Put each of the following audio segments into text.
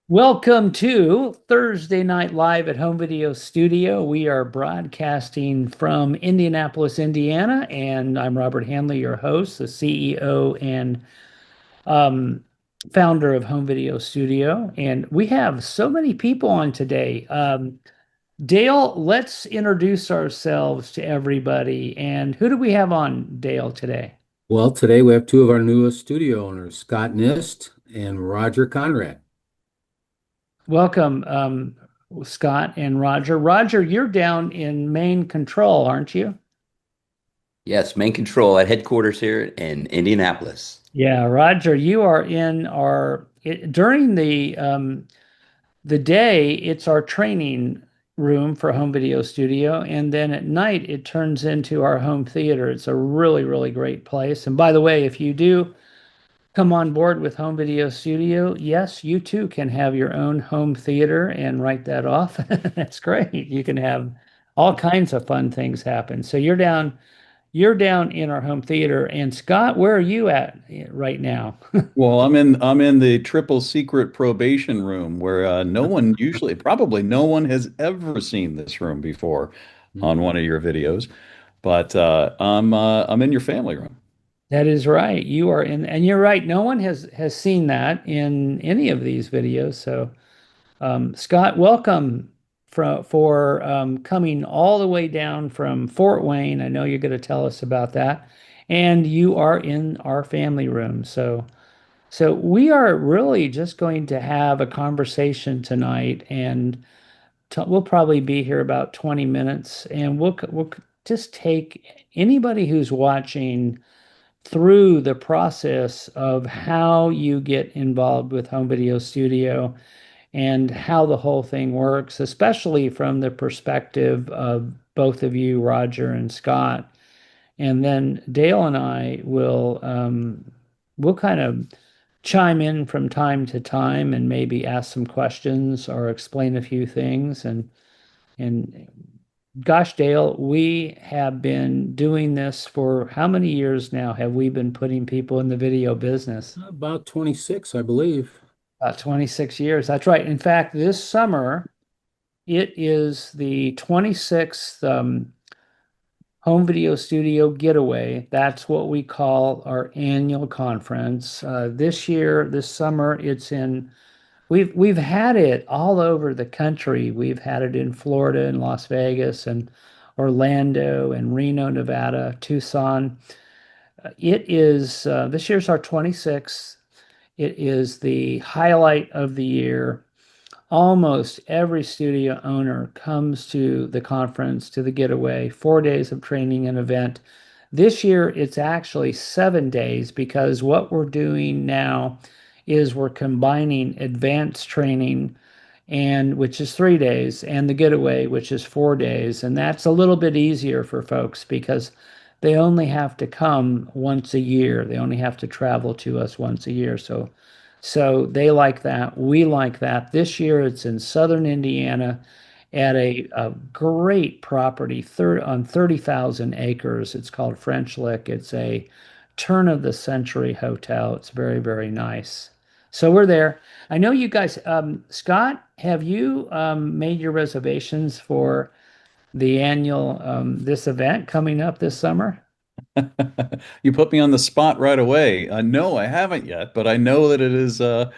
Welcome to Thursday Night Live at Home Video Studio. We are broadcasting from Indianapolis, Indiana, and I'm Robert Hanley, your host, the CEO and um, founder of Home Video Studio. And we have so many people on today. Dale, let's introduce ourselves to everybody. And who do we have on, Dale, today? Well, today we have two of our newest studio owners, Scott Nist and Roger Conrad. Welcome, Scott and Roger. Roger, you're down in main control, aren't you? Yes, main control at headquarters here in Indianapolis. Yeah, Roger, you are in during the day, it's our training room for home video studio, and then at night it turns into our home theater. It's a really, really great place. And by the way, if you do come on board with home video studio, yes, you too can have your own home theater and write that off. That's great. You can have all kinds of fun things happen. So you're down in our home theater. And Scott, where are you at right now? Well, I'm in the triple secret probation room where no one usually, probably no one has ever seen this room before on one of your videos. But I'm in your family room. That is right. You are in, and you're right. No one has seen that in any of these videos. So, Scott, welcome for coming all the way down from Fort Wayne. I know you're going to tell us about that, and you are in our family room. So we are really just going to have a conversation tonight, and we'll probably be here about 20 minutes, and we'll just take anybody who's watching through the process of how you get involved with home video studio and how the whole thing works, especially from the perspective of both of you, Roger and Scott. And then Dale and I will kind of chime in from time to time and maybe ask some questions or explain a few things. And gosh, Dale, we have been doing this for how many years now have we been putting people in the video business? About 26, I believe. About 26 years. That's right. In fact, this summer, it is the 26th Home Video Studio Getaway. That's what we call our annual conference. This year, this summer, it's in we've had it all over the country. We've had it in Florida and Las Vegas and Orlando and Reno, Nevada, Tucson. It is this year's our 26th. It is the highlight of the year. Almost every studio owner comes to the conference, to the getaway, 4 days of training and event. This year, it's actually 7 days because what we're doing now is we're combining advanced training and which is 3 days and the getaway, which is 4 days. And that's a little bit easier for folks because they only have to come once a year. They only have to travel to us once a year. So they like that. We like that. This year it's in southern Indiana at a great property on 30,000 acres. It's called French Lick. It's a turn of the century hotel. It's very, very nice. So we're there. I know you guys, Scott, have you made your reservations for the annual this event coming up this summer? You put me on the spot right away. No, I haven't yet, but I know that it is a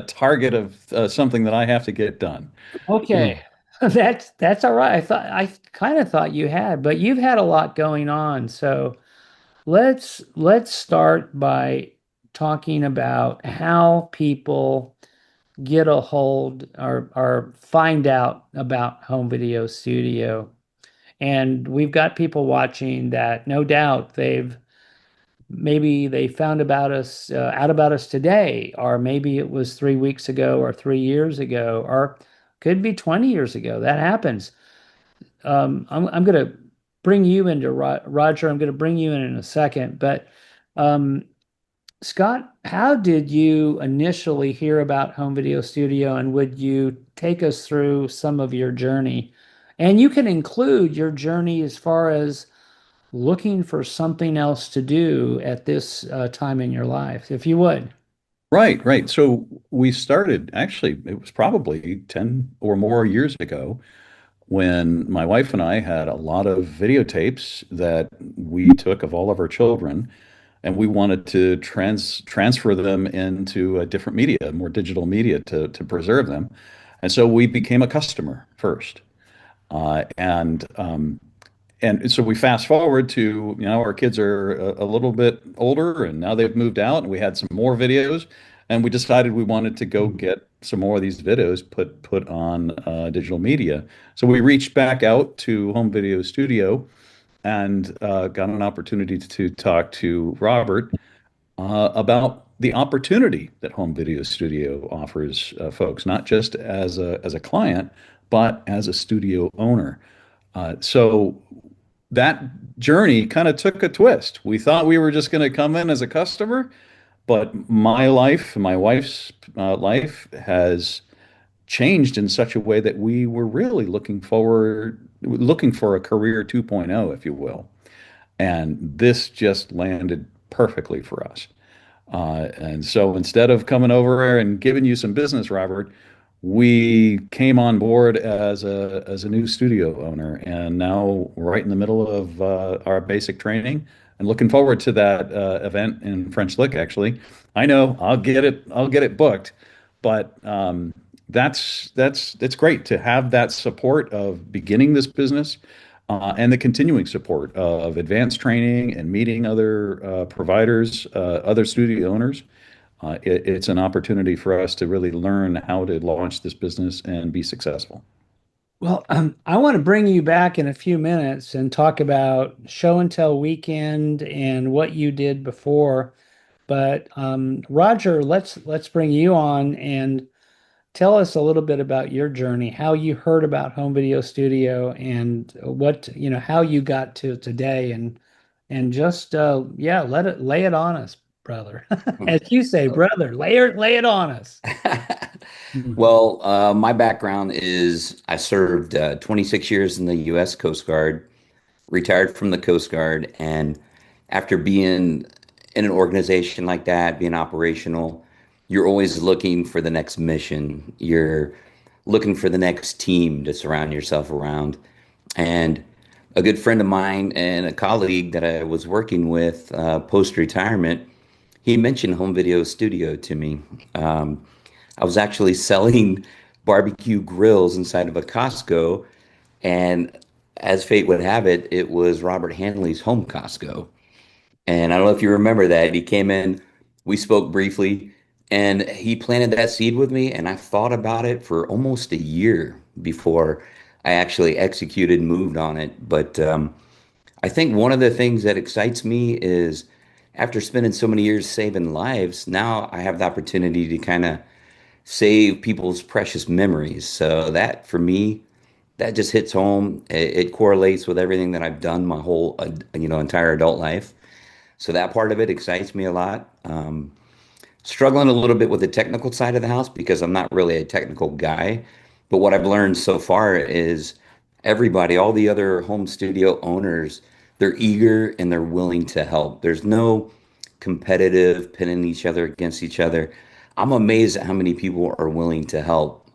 target of something that I have to get done. Yeah. Okay. That's all right. I kind of thought you had, but you've had a lot going on. So let's start by talking about how people get a hold or find out about home video studio. And we've got people watching that no doubt maybe they found about us out about us today, or maybe it was 3 weeks ago or 3 years ago, or could be 20 years ago. That happens. I'm going to bring you into Roger. I'm going to bring you in a second, but um, Scott, how did you initially hear about home video studio, and would you take us through some of your journey? And you can include your journey as far as looking for something else to do at this time in your life, if you would. Right, right. So we started, actually, it was probably 10 or more years ago when my wife and I had a lot of videotapes that we took of all of our children, and we wanted to transfer them into a different media, more digital media to preserve them. And so we became a customer first. And so we fast forward to, our kids are a little bit older and now they've moved out and we had some more videos and we decided we wanted to go get some more of these videos put on digital media. So we reached back out to Home Video Studio and got an opportunity to talk to Robert about the opportunity that Home Video Studio offers folks, not just as a client, but as a studio owner. So that journey kind of took a twist. We thought we were just going to come in as a customer, but my life, my wife's life has changed in such a way that we were really looking for a career 2.0, if you will. And this just landed perfectly for us. And so instead of coming over and giving you some business, Robert, we came on board as a new studio owner, and now we're right in the middle of our basic training, and looking forward to that event in French Lick. Actually, I know I'll get it booked, but that's great to have that support of beginning this business. And the continuing support of advanced training and meeting other providers, other studio owners. It's an opportunity for us to really learn how to launch this business and be successful. Well, I want to bring you back in a few minutes and talk about show and tell weekend and what you did before. But Roger, let's bring you on and tell us a little bit about your journey, how you heard about Home Video Studio and how you got to today and just yeah, lay it on us, brother. As you say, brother, lay it on us. Well, my background is I served 26 years in the U.S. Coast Guard, retired from the Coast Guard, and after being in an organization like that, being operational, you're always looking for the next mission. You're looking for the next team to surround yourself around. And a good friend of mine and a colleague that I was working with post-retirement, he mentioned Home Video Studio to me. I was actually selling barbecue grills inside of a Costco, and as fate would have it, it was Robert Hanley's home Costco. And I don't know if you remember that. He came in, we spoke briefly, and he planted that seed with me. And I thought about it for almost a year before I actually executed and moved on it. But I think one of the things that excites me is after spending so many years saving lives, now I have the opportunity to kind of save people's precious memories. So that for me, that just hits home. It correlates with everything that I've done my whole, entire adult life. So that part of it excites me a lot. Struggling a little bit with the technical side of the house because I'm not really a technical guy. But what I've learned so far is everybody, all the other home studio owners, they're eager and they're willing to help. There's no competitive pinning each other against each other. I'm amazed at how many people are willing to help.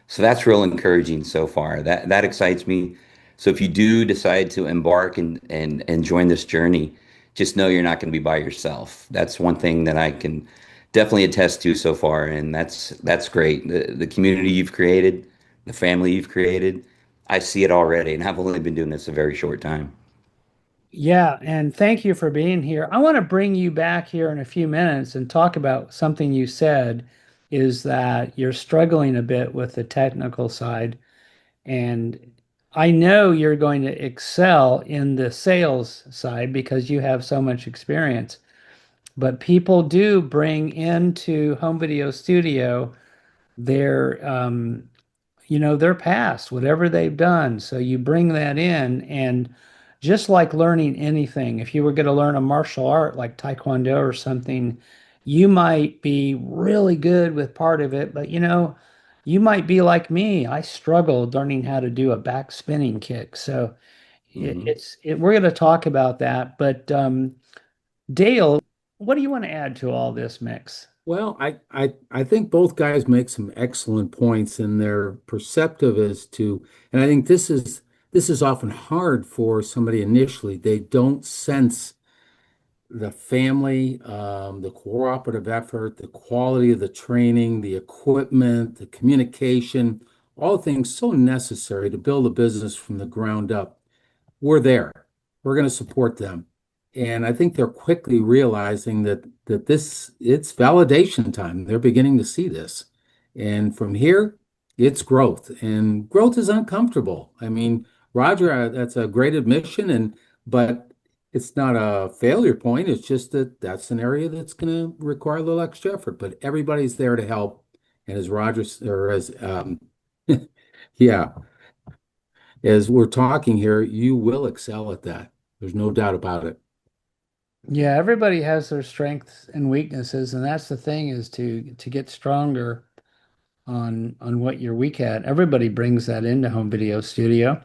So that's real encouraging so far. That excites me. So if you do decide to embark and join this journey, just know you're not going to be by yourself. That's one thing that I can definitely attest to so far, and that's great. The community you've created, the family you've created, I see it already, and I've only been doing this a very short time. Yeah, and thank you for being here. I want to bring you back here in a few minutes and talk about something you said is that you're struggling a bit with the technical side. And I know you're going to excel in the sales side because you have so much experience. But people do bring into Home Video Studio their their past, whatever they've done. So you bring that in, and just like learning anything, if you were going to learn a martial art like Taekwondo or something, you might be really good with part of it, but you might be like me. I struggled learning how to do a back spinning kick. So Hmm. we're going to talk about that. But Dale, what do you want to add to all this mix? Well, I think both guys make some excellent points, and they're perceptive as to, and I think this is often hard for somebody initially. They don't sense the family, the cooperative effort, the quality of the training, the equipment, the communication, all things so necessary to build a business from the ground up. We're there. We're going to support them. And I think they're quickly realizing that this it's validation time. They're beginning to see this. And from here, it's growth. And growth is uncomfortable. I mean, Roger, that's a great admission but it's not a failure point. It's just that that's an area that's going to require a little extra effort, but everybody's there to help. And as Roger or as yeah, as we're talking here, you will excel at that. There's no doubt about it. Yeah, everybody has their strengths and weaknesses, and that's the thing is to get stronger on what you're weak at. Everybody brings that into home video studio.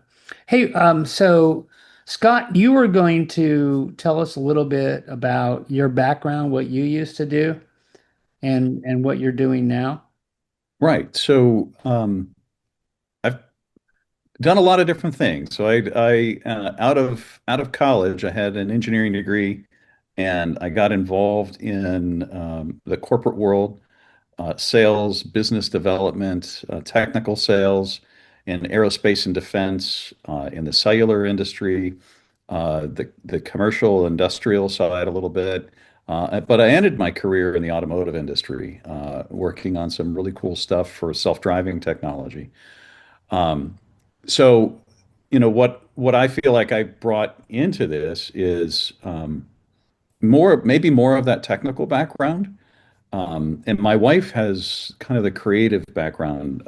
Hey, so Scott, you were going to tell us a little bit about your background, what you used to do, and what you're doing now. Right. So I've done a lot of different things. So out of college, I had an engineering degree, and I got involved in the corporate world, sales, business development, technical sales, in aerospace and defense, in the cellular industry, the commercial industrial side a little bit. But I ended my career in the automotive industry, working on some really cool stuff for self-driving technology. Um, so, what I feel like I brought into this is maybe more of that technical background. And my wife has kind of the creative background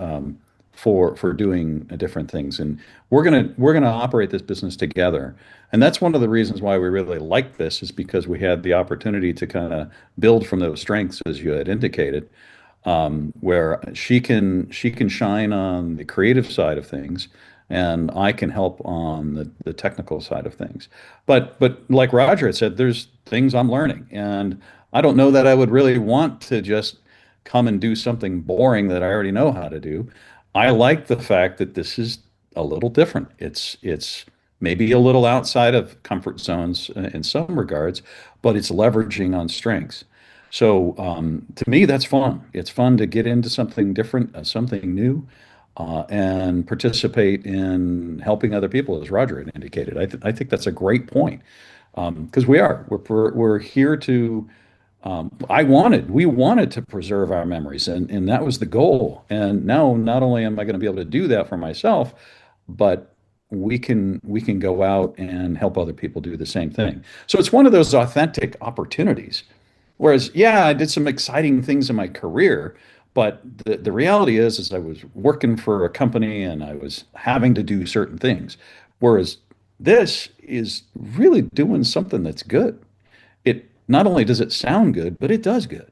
for doing different things, and we're gonna operate this business together. And that's one of the reasons why we really like this is because we had the opportunity to kind of build from those strengths, as you had indicated, where she can shine on the creative side of things, and I can help on the technical side of things. But like Roger had said, there's things I'm learning, and I don't know that I would really want to just come and do something boring that I already know how to do. I like the fact that this is a little different. It's maybe a little outside of comfort zones in some regards, but it's leveraging on strengths. So to me, that's fun. It's fun to get into something different, something new, and participate in helping other people, as Roger had indicated. I think that's a great point because we're here to. We wanted to preserve our memories, and that was the goal. And now, not only am I going to be able to do that for myself, but we can go out and help other people do the same thing. So it's one of those authentic opportunities. Whereas, yeah, I did some exciting things in my career, but the reality is I was working for a company and I was having to do certain things. Whereas this is really doing something that's good. It not only does it sound good, but it does good.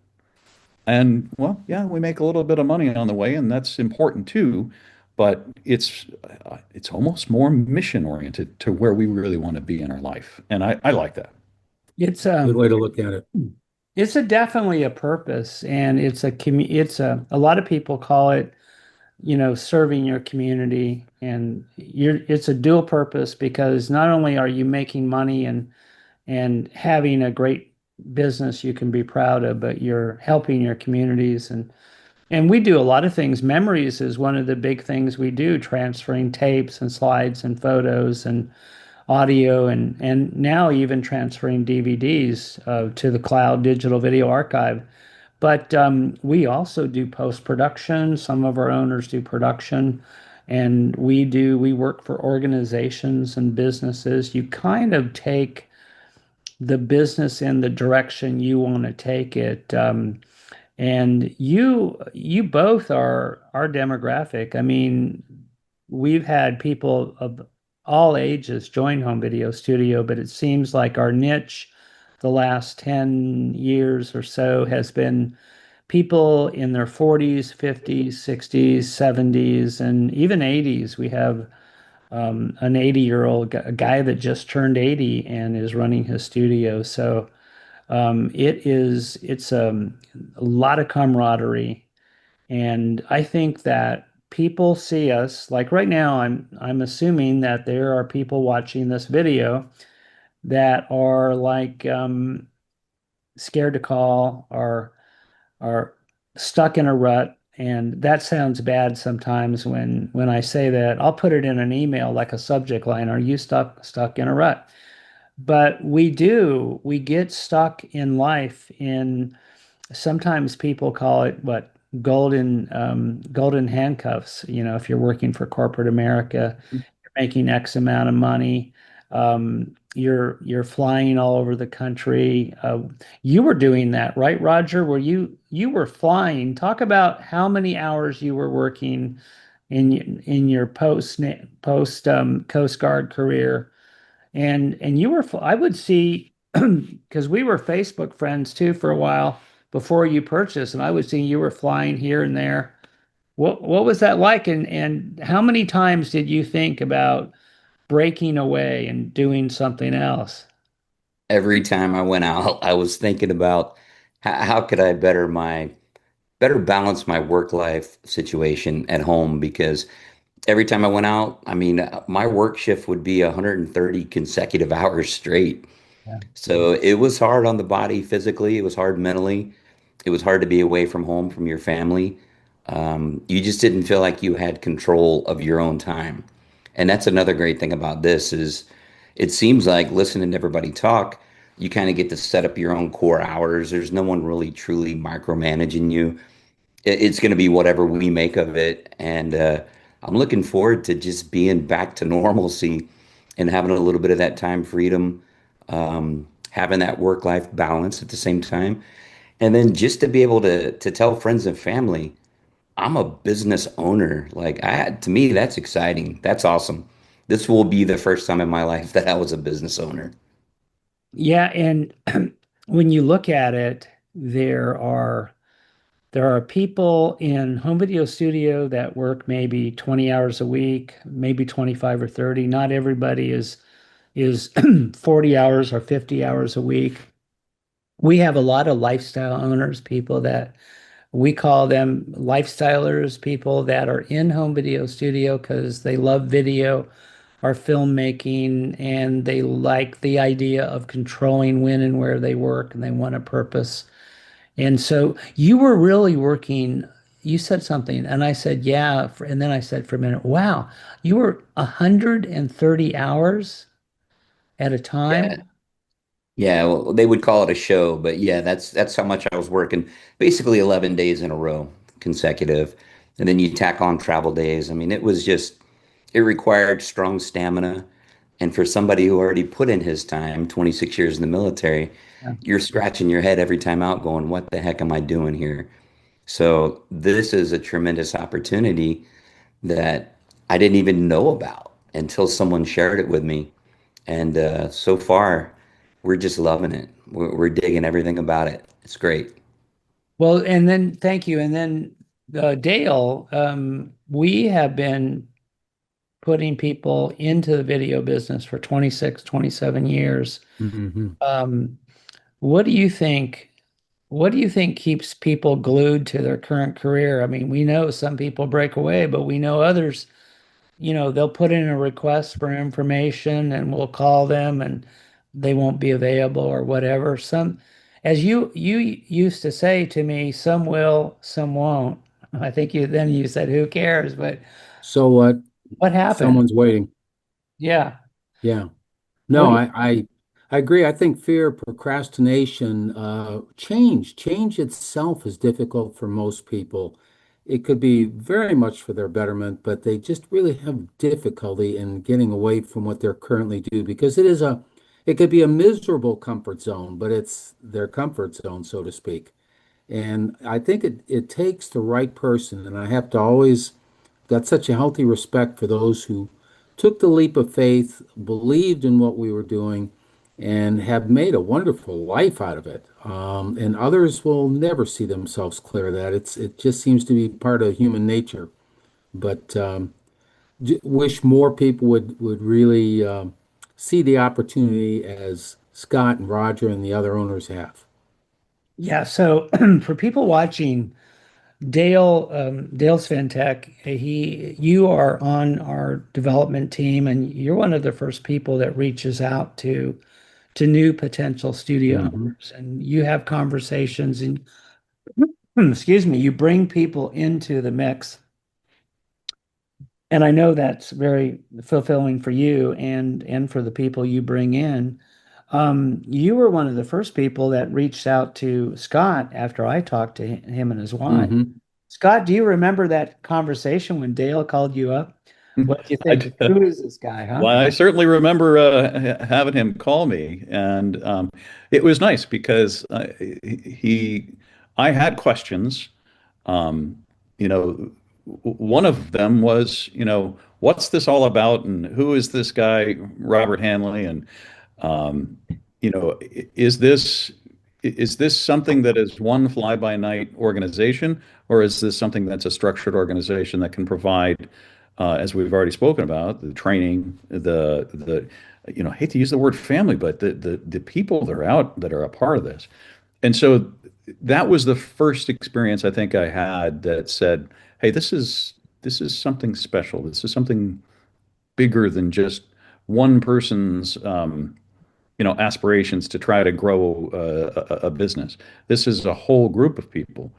And well, yeah, we make a little bit of money on the way, and that's important too. But it's almost more mission oriented to where we really want to be in our life, and I like that. It's Good way to look at it. it's a definitely a purpose, and it's a lot of people call it, serving your community, and it's a dual purpose because not only are you making money and having a great business you can be proud of, but you're helping your communities and we do a lot of things. Memories is one of the big things we do, transferring tapes and slides and photos and audio and now even transferring DVDs to the cloud digital video archive. But we also do post-production. Some of our owners do production, and we work for organizations and businesses. You kind of take the business in the direction you want to take it. And you both are our demographic. I mean, we've had people of all ages join home video studio, but it seems like our niche the last 10 years or so has been people in their 40s, 50s, 60s, 70s, and even 80s. We have an 80-year-old a guy that just turned 80 and is running his studio. So It's a lot of camaraderie, and I think that people see us like right now. I'm assuming that there are people watching this video that are like scared to call or are stuck in a rut. And that sounds bad sometimes when I say that. I'll put it in an email like a subject line, are you stuck in a rut? But we get stuck in life in sometimes people call it what golden handcuffs. If you're working for corporate America, you're making X amount of money. You're flying all over the country. You were doing that, right, Roger? Were you were flying? Talk about how many hours you were working in your post Coast Guard career, and you were, I would see, because we were Facebook friends too for a while before you purchased, and I would see you were flying here and there. What was that like? And how many times did you think about breaking away and doing something else? Every time I went out, I was thinking about how could I better balance my work life situation at home because every time I went out, I mean, my work shift would be 130 consecutive hours straight. Yeah. So it was hard on the body physically, it was hard mentally. It was hard to be away from home from your family. You just didn't feel like you had control of your own time. And that's another great thing about this is it seems like listening to everybody talk, you kind of get to set up your own core hours. There's no one really truly micromanaging you. It's going to be whatever we make of it. And I'm looking forward to just being back to normalcy and having a little bit of that time freedom, having that work-life balance at the same time. And then just to be able to tell friends and family, I'm a business owner. To me, that's exciting. That's awesome. This will be the first time in my life that I was a business owner. Yeah, and when you look at it, there are people in home video studio that work maybe 20 hours a week, maybe 25 or 30. Not everybody is 40 hours or 50 hours a week. We have a lot of lifestyle owners, people that we call them lifestylers, people that are in home video studio because they love video or filmmaking and they like the idea of controlling when and where they work and they want a purpose. And so you were really working, you said something, and I said, yeah. And then I said for a minute, wow, you were 130 hours at a Yeah. time? Yeah, well, they would call it a show, but yeah, that's how much I was working. Basically 11 days in a row, consecutive. And then you tack on travel days. I mean, it required strong stamina. And for somebody who already put in his time, 26 years in the military, Yeah. you're scratching your head every time out going, what the heck am I doing here? So this is a tremendous opportunity that I didn't even know about until someone shared it with me. And so far, we're just loving it. We're digging everything about it. It's great. Well, and then thank you. And then Dale, we have been putting people into the video business for 26, 27 years. Hmm. Um, what do you think? What do you think keeps people glued to their current career? I mean, we know some people break away, but we know others, they'll put in a request for information and we'll call them and they won't be available or whatever. As you used to say to me, some will, some won't. I think you said, who cares? But So what? what happened? Someone's waiting. Yeah. Yeah. What No, do you, I agree. I think fear, procrastination, change itself is difficult for most people. It could be very much for their betterment, but they just really have difficulty in getting away from what they're currently do because it could be a miserable comfort zone, but it's their comfort zone, so to speak. And I think it takes the right person, and I have to always got such a healthy respect for those who took the leap of faith, believed in what we were doing, and have made a wonderful life out of it. And others will never see themselves clear of that. It just seems to be part of human nature. But wish more people would really see the opportunity as Scott and Roger and the other owners have. Yeah, so for people watching, Dale Sventeck, you are on our development team, and you're one of the first people that reaches out to new potential studio Hmm. owners, and you have conversations, and excuse me, you bring people into the mix, and I know that's very fulfilling for you and for the people you bring in. You were one of the first people that reached out to Scott after I talked to him and his wife. Hmm. Scott, do you remember that conversation when Dale called you up? What did you think? I, Who is this guy, huh? Well, I certainly remember having him call me, and it was nice because I had questions. Um, you know, one of them was, what's this all about, and who is this guy, Robert Hanley, and um, is this something that is one fly-by-night organization, or is this something that's a structured organization that can provide, as we've already spoken about, the training, I hate to use the word family, but the people that are out that are a part of this. And so that was the first experience I think I had that said, "Hey, this is something special. This is something bigger than just one person's." Aspirations to try to grow a business. This is a whole group of people.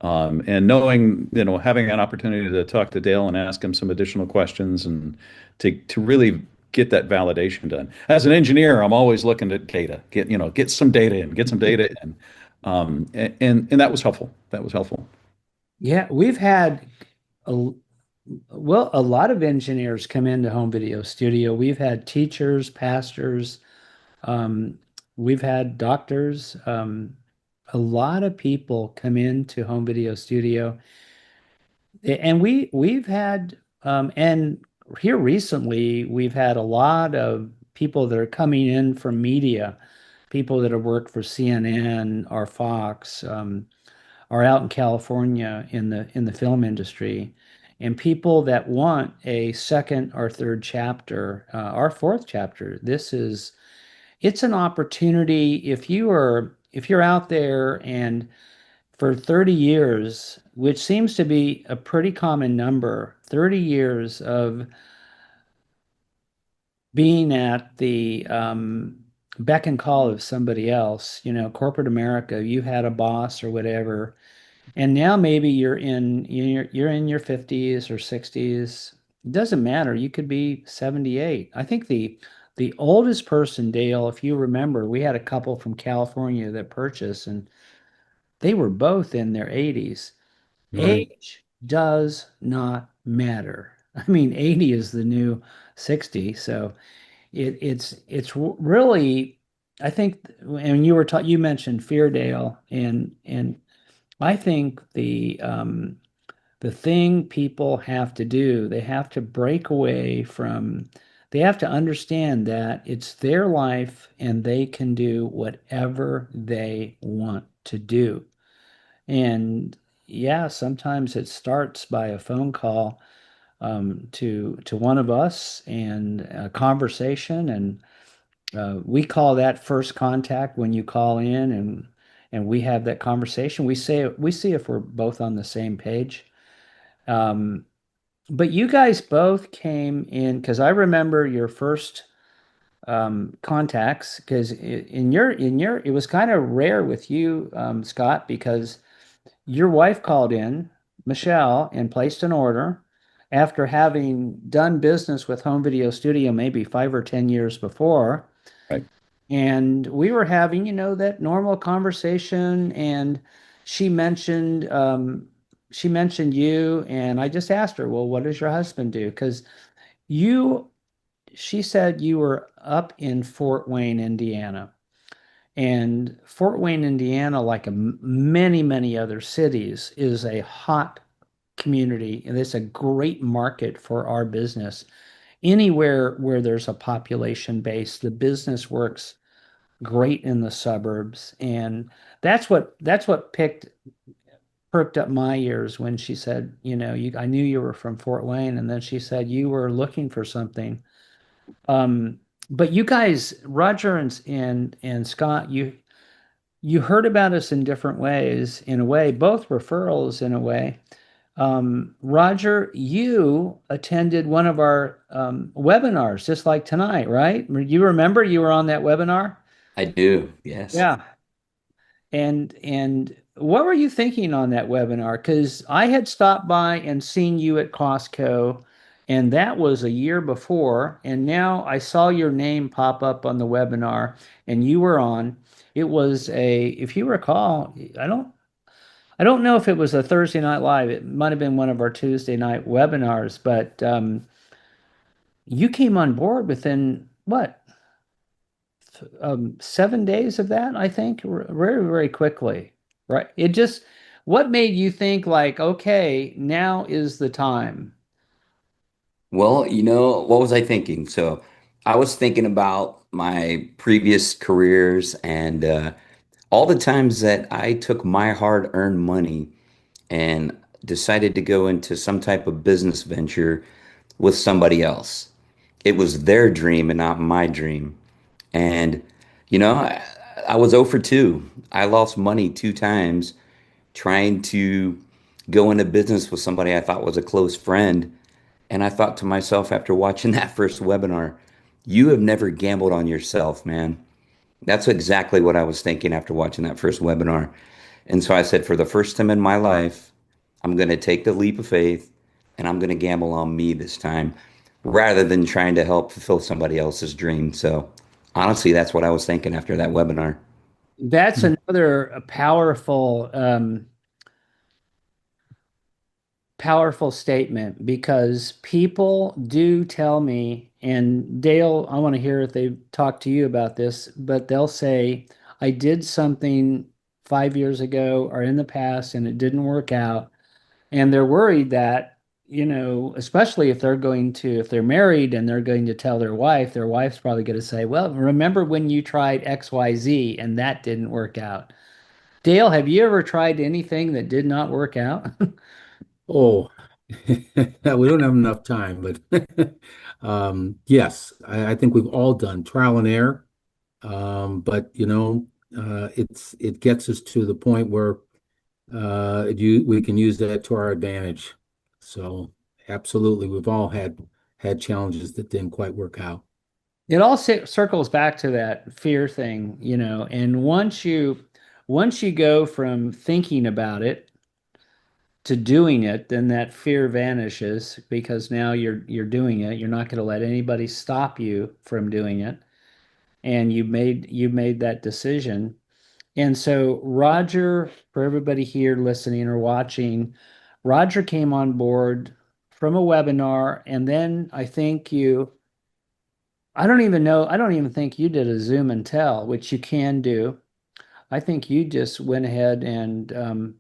And knowing, having an opportunity to talk to Dale and ask him some additional questions and to really get that validation done. As an engineer, I'm always looking at data, get some data in, get some data in. And that was helpful. That was helpful. Yeah, we've had a well, a lot of engineers come into home video studio. We've had teachers, pastors, um, we've had doctors. A lot of people come into home video studio, and we've had and here recently we've had a lot of people that are coming in from media, people that have worked for CNN or Fox, are out in California in the film industry, and people that want a second or third chapter, or fourth chapter. It's an opportunity if you're out there and for 30 years, which seems to be a pretty common number, 30 years of being at the beck and call of somebody else, corporate America, you had a boss or whatever, and now maybe you're in your 50s or 60s. It doesn't matter. You could be 78. I think the oldest person, Dale, if you remember, we had a couple from California that purchased, and they were both in their 80s. Right. Age does not matter. I mean, 80 is the new 60, so it's really, I think, and you mentioned Feardale, and I think the thing people have to do, they have to break away from, they have to understand that it's their life and they can do whatever they want to do. And yeah, sometimes it starts by a phone call to one of us and a conversation, and we call that first contact when you call in and we have that conversation. We see if we're both on the same page. Um, but you guys both came in because I remember your first contacts because in your it was kind of rare with you, Scott, because your wife called in, Michelle, and placed an order after having done business with Home Video Studio maybe 5 or 10 years before. Right. And we were having, that normal conversation, and she mentioned she mentioned you, and I just asked her, well, what does your husband do? Because you, she said you were up in Fort Wayne, Indiana. And Fort Wayne, Indiana, like many, many other cities, is a hot community, and it's a great market for our business. Anywhere where there's a population base, the business works great in the suburbs, and that's what perked up my ears when she said, I knew you were from Fort Wayne, and then she said you were looking for something. Um, But you guys, Roger and Scott, you heard about us in different ways, in a way, both referrals in a way. Roger, you attended one of our webinars just like tonight, right? You remember you were on that webinar? I do, yes. Yeah. And what were you thinking on that webinar? Because I had stopped by and seen you at Costco, and that was a year before. And now I saw your name pop up on the webinar, and you were on. It was if you recall, I don't know if it was a Thursday night live. It might have been one of our Tuesday night webinars, but you came on board within what, 7 days of that, I think, very, very quickly, right? What made you think like, okay, now is the time? Well, what was I thinking? So I was thinking about my previous careers and all the times that I took my hard-earned money and decided to go into some type of business venture with somebody else. It was their dream and not my dream. And, I was 0 for 2. I lost money 2 times trying to go into business with somebody I thought was a close friend. And I thought to myself after watching that first webinar, you have never gambled on yourself, man. That's exactly what I was thinking after watching that first webinar. And so I said, for the first time in my life, I'm going to take the leap of faith and I'm going to gamble on me this time rather than trying to help fulfill somebody else's dream. So honestly, that's what I was thinking after that webinar. That's another powerful powerful statement because people do tell me, and Dale, I want to hear if they've talked to you about this, but they'll say, I did something 5 years ago or in the past and it didn't work out. And they're worried that, especially if they're married and they're going to tell their wife's probably going to say, well, remember when you tried XYZ and that didn't work out. Dale, have you ever tried anything that did not work out? Oh, we don't have enough time, but yes, I think we've all done trial and error. But it gets us to the point where we can use that to our advantage. So absolutely, we've all had challenges that didn't quite work out. It all circles back to that fear thing, and once you go from thinking about it to doing it, then that fear vanishes because now you're doing it. You're not going to let anybody stop you from doing it, and you made that decision. And so Roger, for everybody here listening or watching, Roger came on board from a webinar, and then I don't even think you did a Zoom and tell, which you can do. I think you just went ahead and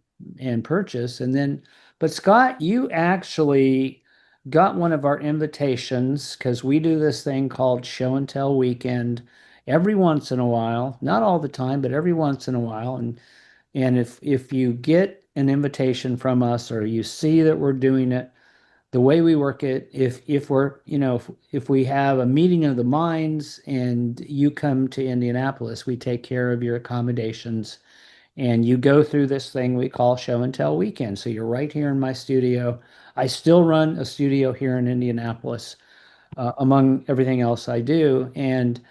purchased, and then, but Scott, you actually got one of our invitations because we do this thing called Show and Tell Weekend every once in a while, not all the time, but every once in a while, and if you get an invitation from us or you see that we're doing it, the way we work it, if we're, if we have a meeting of the minds and you come to Indianapolis, we take care of your accommodations and you go through this thing we call Show and Tell Weekend. So you're right here in my studio. I still run a studio here in Indianapolis, among everything else I do, and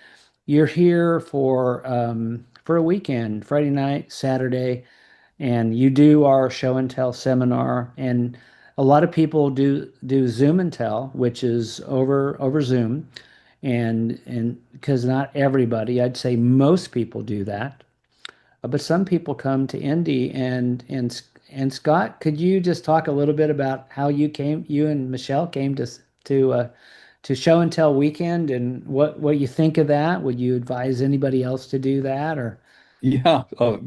you're here for a weekend, Friday night, Saturday, and you do our show and tell seminar. And a lot of people do Zoom and tell, which is over Zoom, and because not everybody, I'd say most people do that. But some people come to Indy, and Scott, could you just talk a little bit about how you and Michelle came to show and tell weekend and what you think of that? Would you advise anybody else to do that or? Yeah,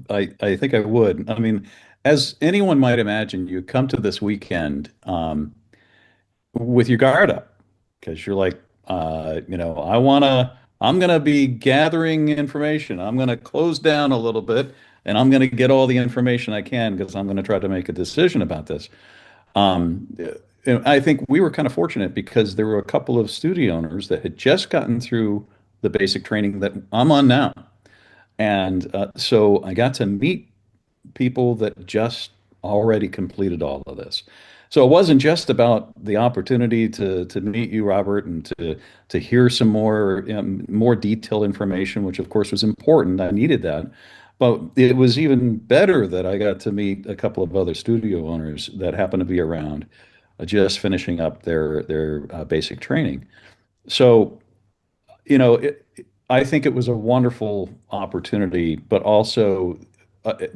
I think I would. I mean, as anyone might imagine, you come to this weekend with your guard up because you're like, I'm gonna be gathering information. I'm gonna close down a little bit and I'm gonna get all the information I can because I'm gonna try to make a decision about this. I think we were kind of fortunate because there were a couple of studio owners that had just gotten through the basic training that I'm on now. And so I got to meet people that just already completed all of this. So it wasn't just about the opportunity to meet you, Robert, and to hear some more detailed information, which of course was important. I needed that. But it was even better that I got to meet a couple of other studio owners that happened to be around, just finishing up their basic training. So I think it was a wonderful opportunity, but also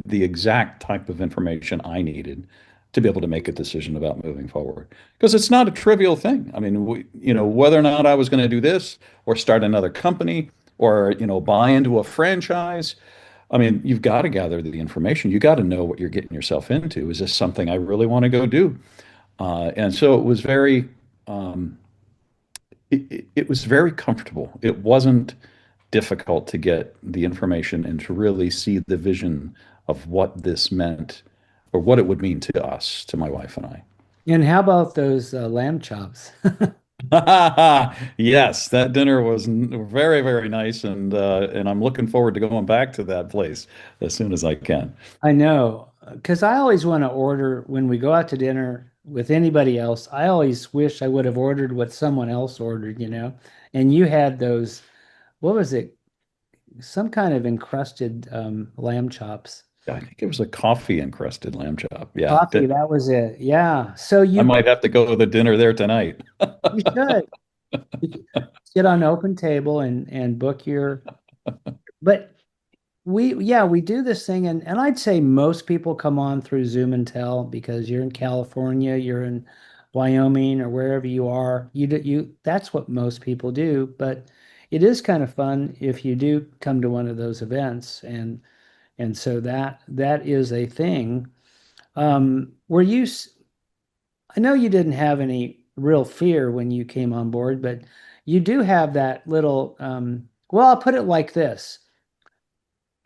the exact type of information I needed to be able to make a decision about moving forward. Because it's not a trivial thing. I mean, whether or not I was going to do this or start another company or, buy into a franchise, I mean, you've got to gather the information. You got to know what you're getting yourself into. Is this something I really want to go do? And so it was um, it was very comfortable. It wasn't difficult to get the information and to really see the vision of what this meant or what it would mean to us, to my wife and I. And how about those lamb chops? Yes, that dinner was very, very nice, and I'm looking forward to going back to that place as soon as I can. I know, because I always want to order when we go out to dinner with anybody else. I always wish I would have ordered what someone else ordered, you know. And you had those, what was it? Some kind of encrusted lamb chops. I think it was a coffee encrusted lamb chop. Yeah, Coffee, that was it. Yeah. So I you might have to go to the dinner there tonight. you should. You should sit on an open table and book your. But we do this thing, and I'd say most people come on through Zoom and Tell because you're in California, you're in Wyoming, or wherever you are. That's what most people do. But it is kind of fun if you do come to one of those events, and so that is a thing. Were you? I know you didn't have any real fear when you came on board, but you do have that little. Well, I'll put it like this.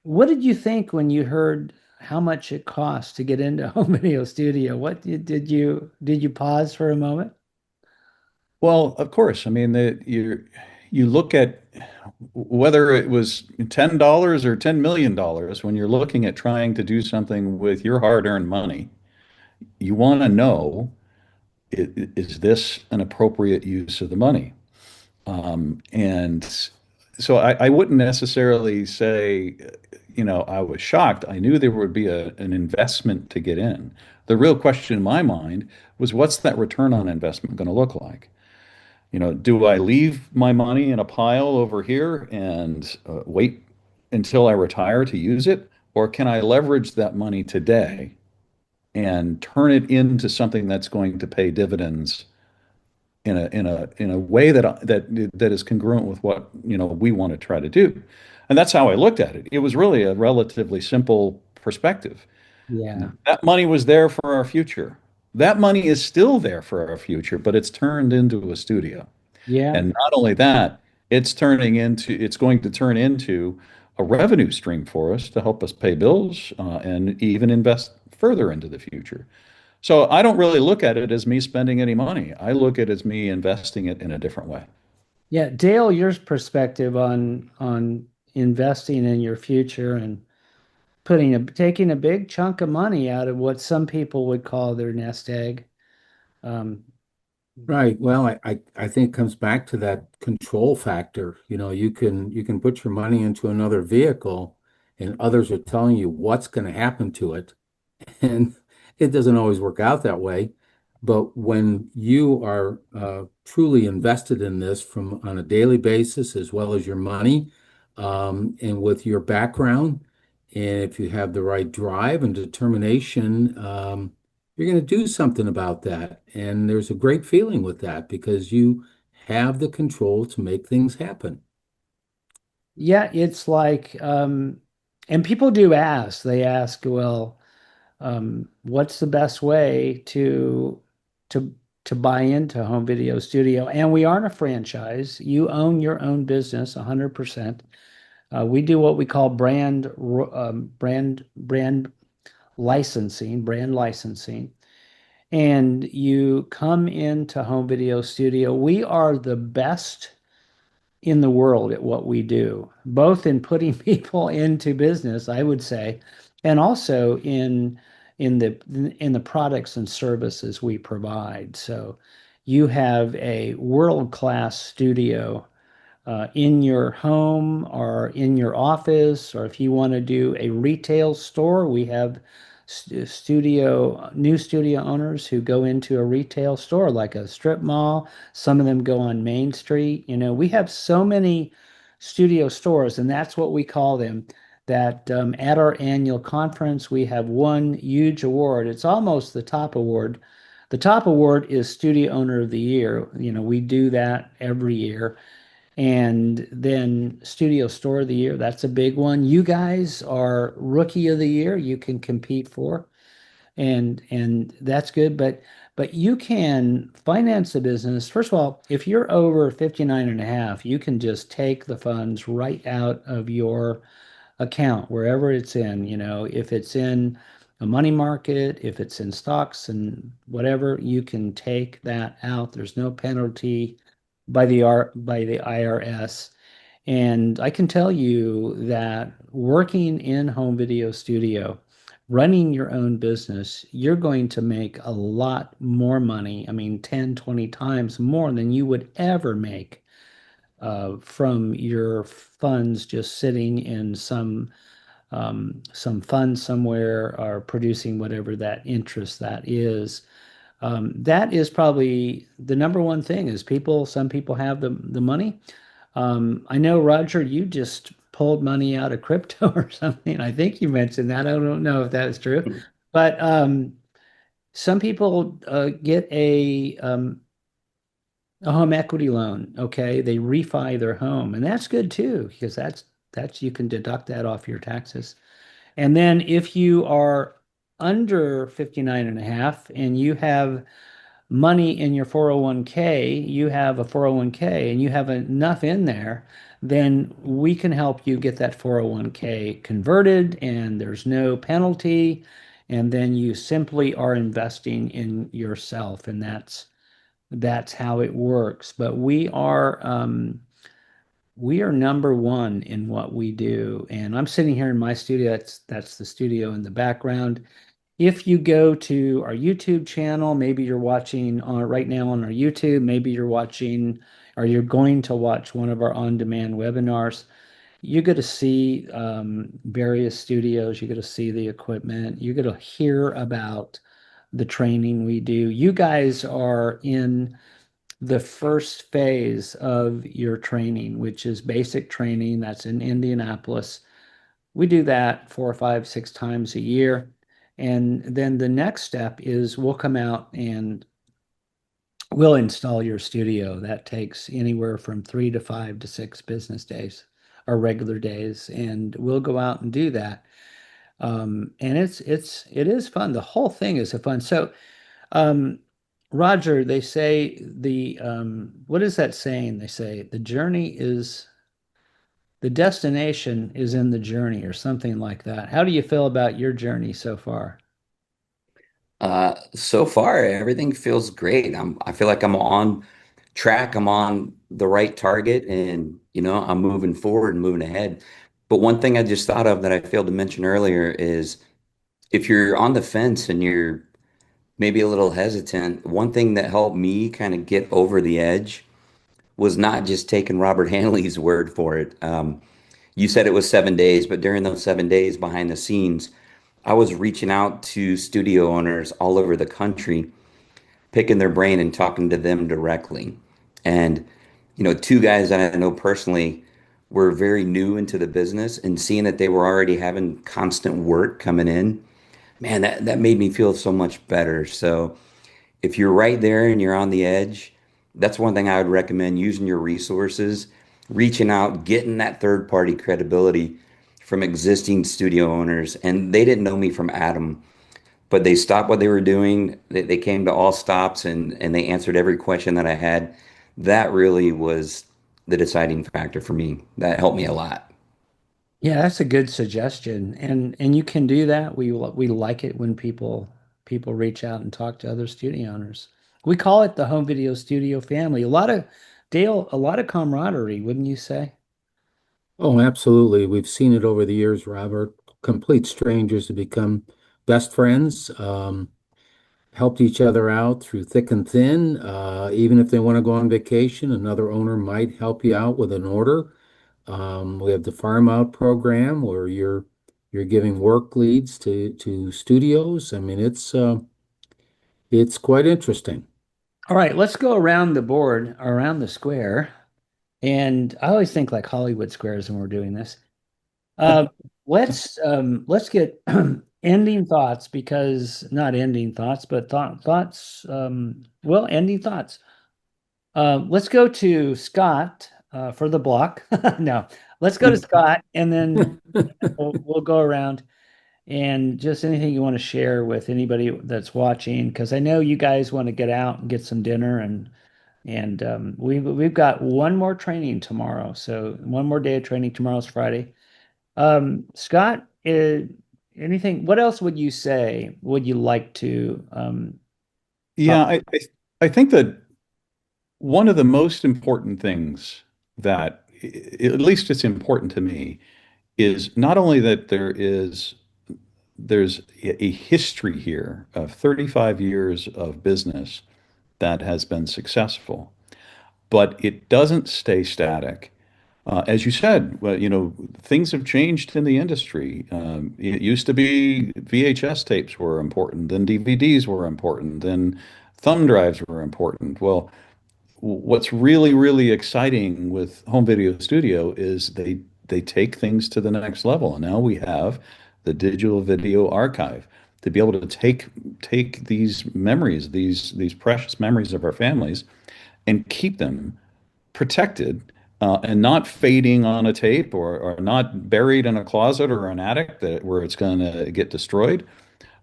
What did you think when you heard how much it costs to get into a home video studio? Did you pause for a moment? Well, of course. I mean, you look at whether it was $10 or $10 million when you're looking at trying to do something with your hard-earned money. You want to know, is this an appropriate use of the money? And so I wouldn't necessarily say, I was shocked. I knew there would be an investment to get in. The real question in my mind was, what's that return on investment going to look like? Do I leave my money in a pile over here and wait until I retire to use it? Or can I leverage that money today and turn it into something that's going to pay dividends in a way that is congruent with what we want to try to do? And that's how I looked at it. It was really a relatively simple perspective. Yeah. That money was there for our future. That money is still there for our future, but it's turned into a studio. Yeah. And not only that, it's going to turn into a revenue stream for us to help us pay bills and even invest further into the future. So I don't really look at it as me spending any money. I look at it as me investing it in a different way. Yeah. Dale, your perspective on investing in your future and taking a big chunk of money out of what some people would call their nest egg. Um, Right. Well, I think it comes back to that control factor. You can put your money into another vehicle and others are telling you what's going to happen to it. And it doesn't always work out that way. But when you are truly invested in this from on a daily basis, as well as your money, and with your background, and if you have the right drive and determination, you're going to do something about that. And there's a great feeling with that because you have the control to make things happen. yeah, it's like, and people do ask, they ask, well, what's the best way to to buy into home video studio? And we aren't a franchise. You own your own business 100%. We do what we call brand licensing, brand licensing. And you come into home video studio. We are the best in the world at what we do, both in putting people into business, I would say, and also in the in the products and services we provide. So you have a world-class studio in your home or in your office, or if you want to do a retail store, we have new studio owners who go into a retail store like a strip mall. Some of them go on Main Street. You know, we have so many studio stores, and that's what we call them. That at our annual conference, we have one huge award. It's almost the top award. The top award is Studio Owner of the Year. You know, we do that every year. And then Studio Store of the Year, that's a big one. You guys are Rookie of the Year, you can compete for, and that's good. But you can finance a business. First of all, if you're over 59 and a half, you can just take the funds right out of your account, wherever it's in, you know, if it's in a money market, if it's in stocks and whatever, you can take that out. There's no penalty by the IRS. And I can tell you that working in home video studio, running your own business, you're going to make a lot more money. I mean, 10, 20 times more than you would ever make from your funds just sitting in some fund somewhere or producing whatever that interest that is. That is probably the number one thing is some people have the money. I know, Roger, you just pulled money out of crypto or something. I think you mentioned that. I don't know if that is true, but some people get a home equity loan. Okay, they refi their home, and that's good too because that's you can deduct that off your taxes. And then if you are under 59 and a half and you have money in your 401k, you have a 401k and you have enough in there, then we can help you get that 401k converted and there's no penalty. And then you simply are investing in yourself, and that's how it works. But we are number one in what we do. And I'm sitting here in my studio. That's the studio in the background. If you go to our YouTube channel, maybe you're watching right now on our YouTube, maybe you're watching or you're going to watch one of our on-demand webinars, you're going to see various studios, you're going to see the equipment, you're going to hear about the training we do. You guys are in the first phase of your training, which is basic training. That's in Indianapolis. We do that 4 or 5, 6 times a year. And then the next step is we'll come out and we'll install your studio. That takes anywhere from 3 to 5 to 6 business days or regular days. And we'll go out and do that. And it is fun. The whole thing is a fun. So um, Roger, they say what is that saying? They say the destination is in the journey or something like that. How do you feel about your journey so far? So far, everything feels great. I feel like I'm on track. I'm on the right target, and I'm moving forward and moving ahead. But one thing I just thought of that I failed to mention earlier is if you're on the fence and you're maybe a little hesitant, one thing that helped me kind of get over the edge was not just taking Robert Hanley's word for it. You said it was 7 days, but during those 7 days behind the scenes, I was reaching out to studio owners all over the country, picking their brain and talking to them directly. And, two guys that I know personally were very new into the business and seeing that they were already having constant work coming in, man, that made me feel so much better. So if you're right there and you're on the edge, that's one thing I would recommend using your resources, reaching out, getting that third party credibility from existing studio owners. And they didn't know me from Adam, but they stopped what they were doing. They came to all stops and they answered every question that I had. That really was the deciding factor for me. That helped me a lot. Yeah, that's a good suggestion. And you can do that. We like it when people reach out and talk to other studio owners. We call it the home video studio family. A lot of Dale, a lot of camaraderie, wouldn't you say? Oh, absolutely. We've seen it over the years, Robert. Complete strangers have become best friends, helped each other out through thick and thin. Even if they want to go on vacation, another owner might help you out with an order. We have the farm out program where you're giving work leads to studios. I mean, it's quite interesting. All right, let's go around the board, around the square. And I always think like Hollywood squares when we're doing this. Uh, let's get ending thoughts because not ending thoughts, but thoughts. Well, ending thoughts. Let's go to Scott for the block. No, let's go to Scott, and then we'll go around and just anything you want to share with anybody that's watching, because I know you guys want to get out and get some dinner and we've got one more training tomorrow, so one more day of training. Tomorrow's Friday. Scott, anything? What else would you say? Would you like to Yeah, talk? I think that one of the most important things that, at least it's important to me, is not only that there's a history here of 35 years of business that has been successful, but it doesn't stay static. As you said, well, things have changed in the industry. It used to be VHS tapes were important, then DVDs were important, then thumb drives were important. Well, what's really, really exciting with home video studio is they take things to the next level. And now we have the digital video archive to be able to take these memories, these precious memories of our families, and keep them protected and not fading on a tape or not buried in a closet or an attic where it's going to get destroyed,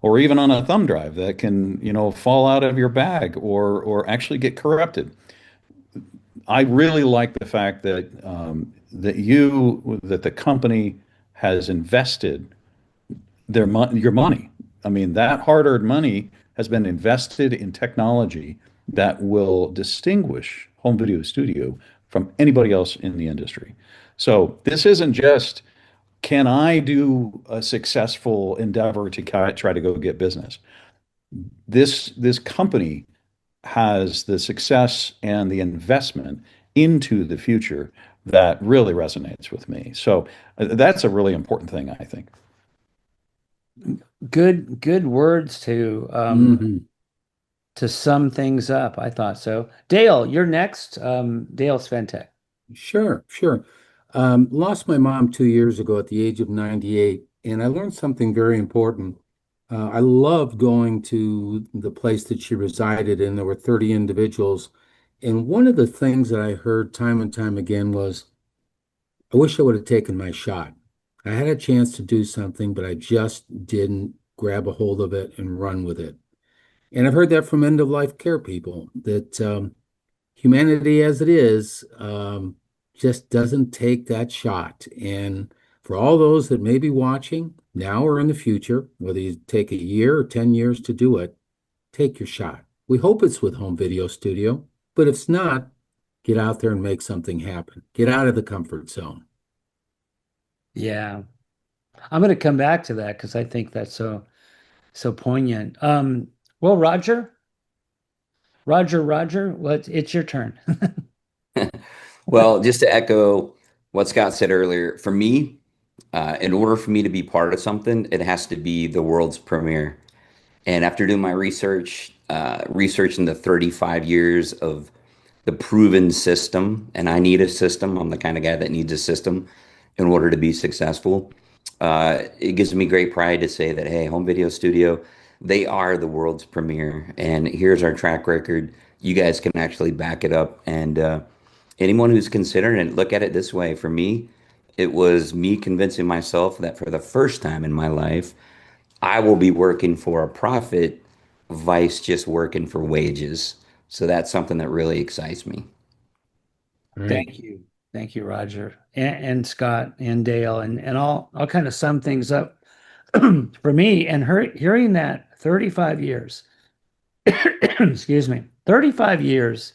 or even on a thumb drive that can, fall out of your bag or actually get corrupted. I really like the fact that the company has invested your money. I mean, that hard-earned money has been invested in technology that will distinguish home video studio from anybody else in the industry. So this isn't just, can I do a successful endeavor to try to go get business? This company has the success and the investment into the future that really resonates with me. So that's a really important thing, I think. Good words Hmm. to sum things up. I thought so. Dale, you're next. Dale Sventeck. Sure, sure. Lost my mom 2 years ago at the age of 98, and I learned something very important. I loved going to the place that she resided in. There were 30 individuals. And one of the things that I heard time and time again was, I wish I would have taken my shot. I had a chance to do something, but I just didn't grab a hold of it and run with it. And I've heard that from end of life care people that humanity as it is just doesn't take that shot. And for all those that may be watching now or in the future, whether you take a year or 10 years to do it, take your shot. We hope it's with home video studio, but if it's not, get out there and make something happen. Get out of the comfort zone. Yeah, I'm going to come back to that because I think that's so poignant. Well, Roger, it's your turn. Well, just to echo what Scott said earlier, for me, in order for me to be part of something, it has to be the world's premiere. And after doing my research, researching the 35 years of the proven system, and I need a system. I'm the kind of guy that needs a system in order to be successful. It gives me great pride to say that, hey, Home Video Studio, they are the world's premiere. And here's our track record. You guys can actually back it up. And anyone who's considering it, look at it this way. For me, it was me convincing myself that for the first time in my life, I will be working for a profit, vice just working for wages. So that's something that really excites me. All right. Thank you. Thank you, Roger and Scott and Dale. And I'll kind of sum things up for me and hearing that 35 years, excuse me, 35 years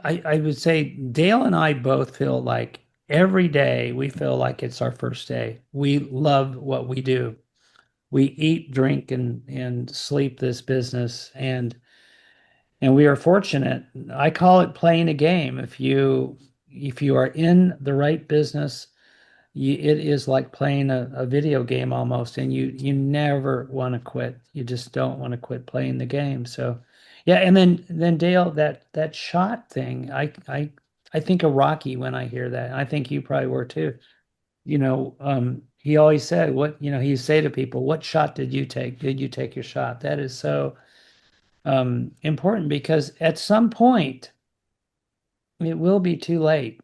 I would say Dale and I both feel like every day we feel like it's our first day. We love what we do. We eat, drink, and sleep this business, and we are fortunate. I call it playing a game. If you are in the right business, it is like playing a video game almost, and you never want to quit. You just don't want to quit playing the game. So, yeah, and then Dale, that shot thing, I think of Rocky when I hear that. I think you probably were too. He always said, he'd say to people, "What shot did you take? Did you take your shot?" That is so important because at some point it will be too late.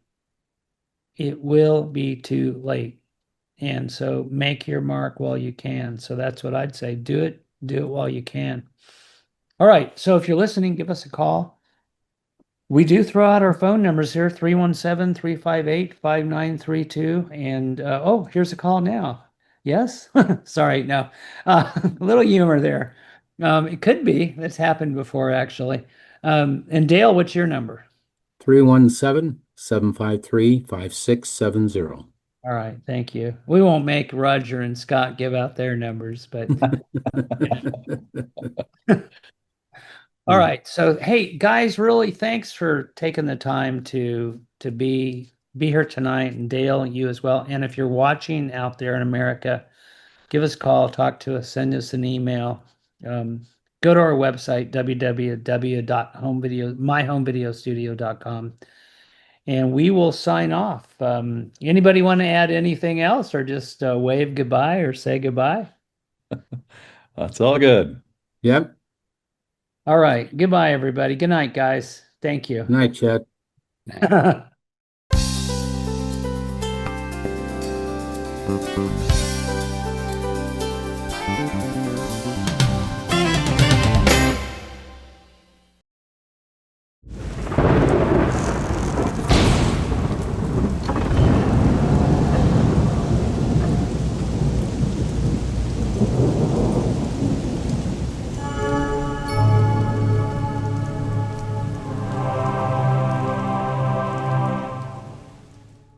It will be too late. And so make your mark while you can. So that's what I'd say. Do it while you can. All right. So if you're listening, give us a call. We do throw out our phone numbers here, 317-358-5932. And oh, here's a call now. Yes? Sorry, no. A little humor there. It could be. That's happened before, actually. And Dale, what's your number? 317-753-5670. All right, thank you. We won't make Roger and Scott give out their numbers, but all right. So, hey guys, really thanks for taking the time to be here tonight, and Dale, you as well. And if you're watching out there in America, give us a call, talk to us, send us an email. Go to our website www.myhomevideostudio.com, and we will sign off. Anybody want to add anything else, or just wave goodbye or say goodbye? That's all good. Yep. All right. Goodbye, everybody. Good night, guys. Thank you. Good night, Chad. Night.